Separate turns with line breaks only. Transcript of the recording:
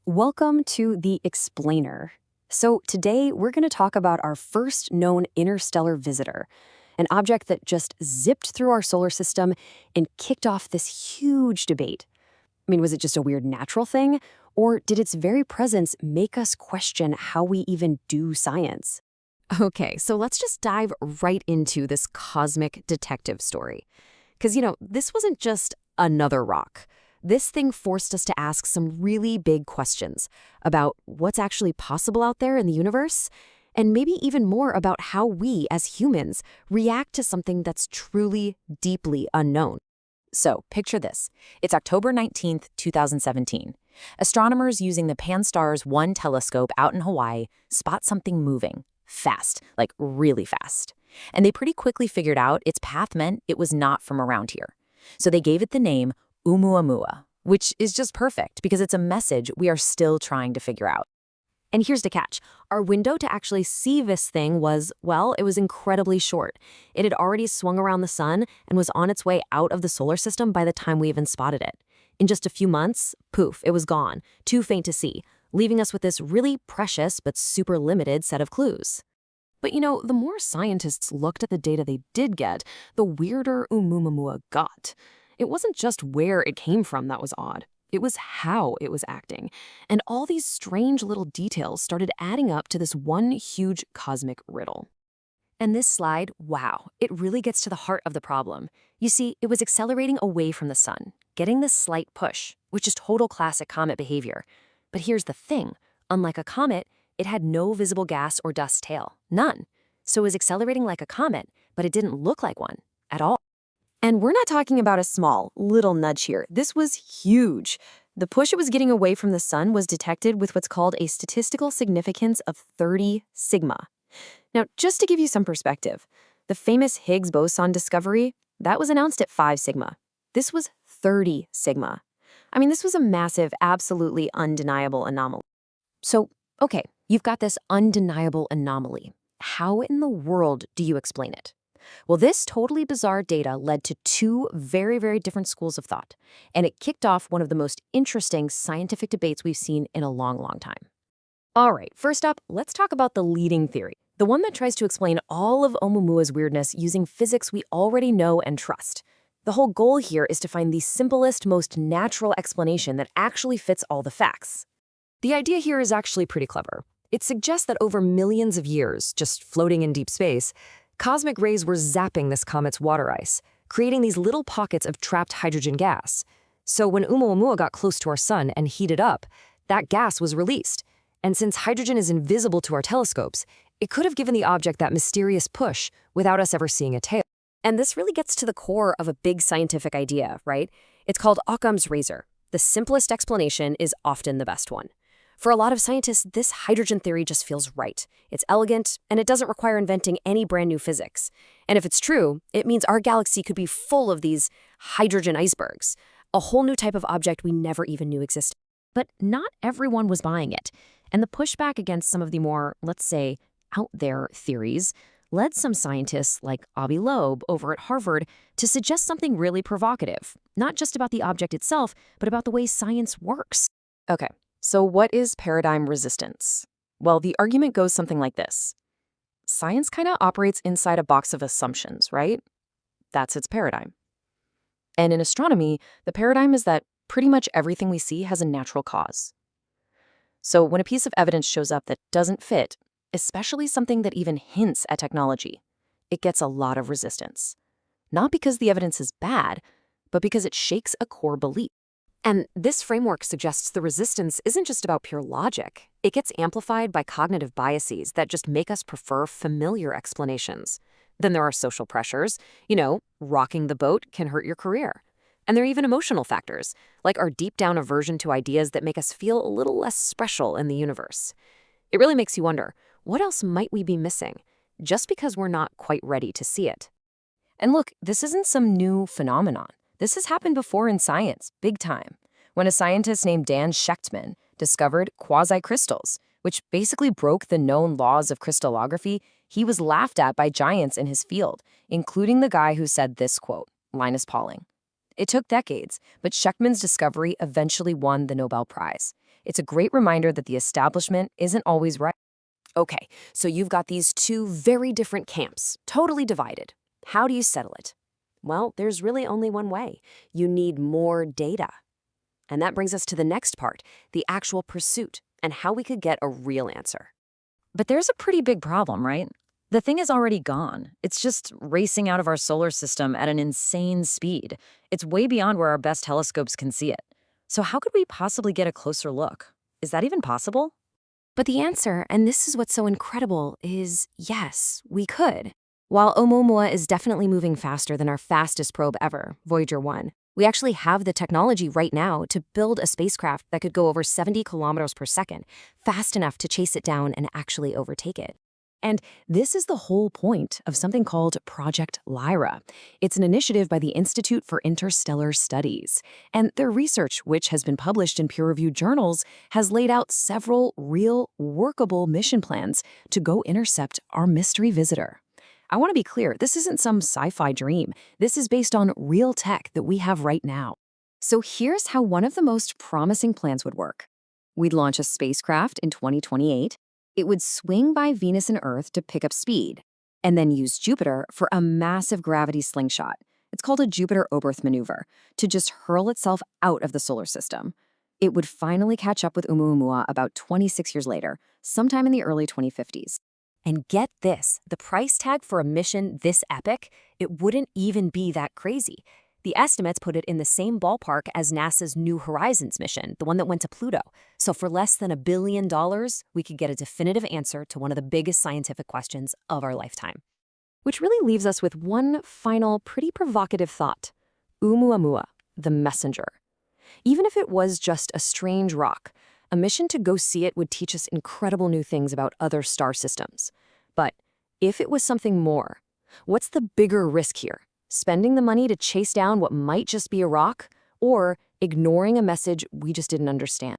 Welcome to The Explainer. So today we're going to talk about our first known interstellar visitor, an object that just zipped through our solar system and kicked off this huge debate. I mean, was it just a weird natural thing, or did its very presence make us question how we even do science? Okay, so let's just dive right into this cosmic detective story. Because, this wasn't just another rock. This thing forced us to ask some really big questions about what's actually possible out there in the universe, and maybe even more about how we, as humans, react to something that's truly, deeply unknown. So, picture this. It's October 19th, 2017. Astronomers using the Pan-STARRS 1 telescope out in Hawaii spot something moving, fast, like really fast. And they pretty quickly figured out its path meant it was not from around here. So they gave it the name Oumuamua, which is just perfect because it's a message we are still trying to figure out. And here's the catch. Our window to actually see this thing was, well, it was incredibly short. It had already swung around the sun and was on its way out of the solar system by the time we even spotted it. In just a few months, poof, it was gone, too faint to see, leaving us with this really precious but super limited set of clues. But the more scientists looked at the data they did get, the weirder Oumuamua got. It wasn't just where it came from that was odd. It was how it was acting. And all these strange little details started adding up to this one huge cosmic riddle. And this slide, wow, it really gets to the heart of the problem. You see, it was accelerating away from the sun, getting this slight push, which is total classic comet behavior. But here's the thing. Unlike a comet, it had no visible gas or dust tail. None. So it was accelerating like a comet, but it didn't look like one at all. And we're not talking about a small, little nudge here. This was huge. The push it was getting away from the sun was detected with what's called a statistical significance of 30 sigma. Now, just to give you some perspective, the famous Higgs boson discovery, that was announced at 5 sigma. This was 30 sigma. I mean, this was a massive, absolutely undeniable anomaly. So, okay, you've got this undeniable anomaly. How in the world do you explain it? Well, this totally bizarre data led to two very, very different schools of thought, and it kicked off one of the most interesting scientific debates we've seen in a long, long time. All right, first up, let's talk about the leading theory, the one that tries to explain all of Oumuamua's weirdness using physics we already know and trust. The whole goal here is to find the simplest, most natural explanation that actually fits all the facts. The idea here is actually pretty clever. It suggests that over millions of years, just floating in deep space, cosmic rays were zapping this comet's water ice, creating these little pockets of trapped hydrogen gas. So when Oumuamua got close to our sun and heated up, that gas was released. And since hydrogen is invisible to our telescopes, it could have given the object that mysterious push without us ever seeing a tail. And this really gets to the core of a big scientific idea, right? It's called Occam's razor. The simplest explanation is often the best one. For a lot of scientists, this hydrogen theory just feels right. It's elegant, and it doesn't require inventing any brand new physics. And if it's true, it means our galaxy could be full of these hydrogen icebergs, a whole new type of object we never even knew existed. But not everyone was buying it. And the pushback against some of the more, let's say, out there theories led some scientists like Avi Loeb over at Harvard to suggest something really provocative, not just about the object itself, but about the way science works. Okay. So what is paradigm resistance? Well, the argument goes something like this. Science kind of operates inside a box of assumptions, right? That's its paradigm. And in astronomy, the paradigm is that pretty much everything we see has a natural cause. So when a piece of evidence shows up that doesn't fit, especially something that even hints at technology, it gets a lot of resistance. Not because the evidence is bad, but because it shakes a core belief. And this framework suggests the resistance isn't just about pure logic. It gets amplified by cognitive biases that just make us prefer familiar explanations. Then there are social pressures. Rocking the boat can hurt your career. And there are even emotional factors, like our deep down aversion to ideas that make us feel a little less special in the universe. It really makes you wonder, what else might we be missing, just because we're not quite ready to see it? And look, this isn't some new phenomenon. This has happened before in science, big time, when a scientist named Dan Shechtman discovered quasi-crystals, which basically broke the known laws of crystallography. He was laughed at by giants in his field, including the guy who said this quote, Linus Pauling. It took decades, but Shechtman's discovery eventually won the Nobel Prize. It's a great reminder that the establishment isn't always right. Okay, so you've got these two very different camps, totally divided. How do you settle it? Well, there's really only one way. You need more data. And that brings us to the next part, the actual pursuit, and how we could get a real answer.
But there's a pretty big problem, right? The thing is already gone. It's just racing out of our solar system at an insane speed. It's way beyond where our best telescopes can see it. So how could we possibly get a closer look? Is that even possible?
But the answer, and this is what's so incredible, is yes, we could. While Oumuamua is definitely moving faster than our fastest probe ever, Voyager 1, we actually have the technology right now to build a spacecraft that could go over 70 kilometers per second, fast enough to chase it down and actually overtake it. And this is the whole point of something called Project Lyra. It's an initiative by the Institute for Interstellar Studies. And their research, which has been published in peer-reviewed journals, has laid out several real, workable mission plans to go intercept our mystery visitor. I want to be clear, this isn't some sci-fi dream. This is based on real tech that we have right now. So here's how one of the most promising plans would work. We'd launch a spacecraft in 2028. It would swing by Venus and Earth to pick up speed, and then use Jupiter for a massive gravity slingshot. It's called a Jupiter-Oberth maneuver, to just hurl itself out of the solar system. It would finally catch up with Oumuamua about 26 years later, sometime in the early 2050s. And get this, the price tag for a mission this epic, it wouldn't even be that crazy. The estimates put it in the same ballpark as NASA's New Horizons mission, the one that went to Pluto. So for less than $1 billion, we could get a definitive answer to one of the biggest scientific questions of our lifetime. Which really leaves us with one final, pretty provocative thought. Oumuamua, the messenger. Even if it was just a strange rock, a mission to go see it would teach us incredible new things about other star systems. But if it was something more, what's the bigger risk here? Spending the money to chase down what might just be a rock, or ignoring a message we just didn't understand?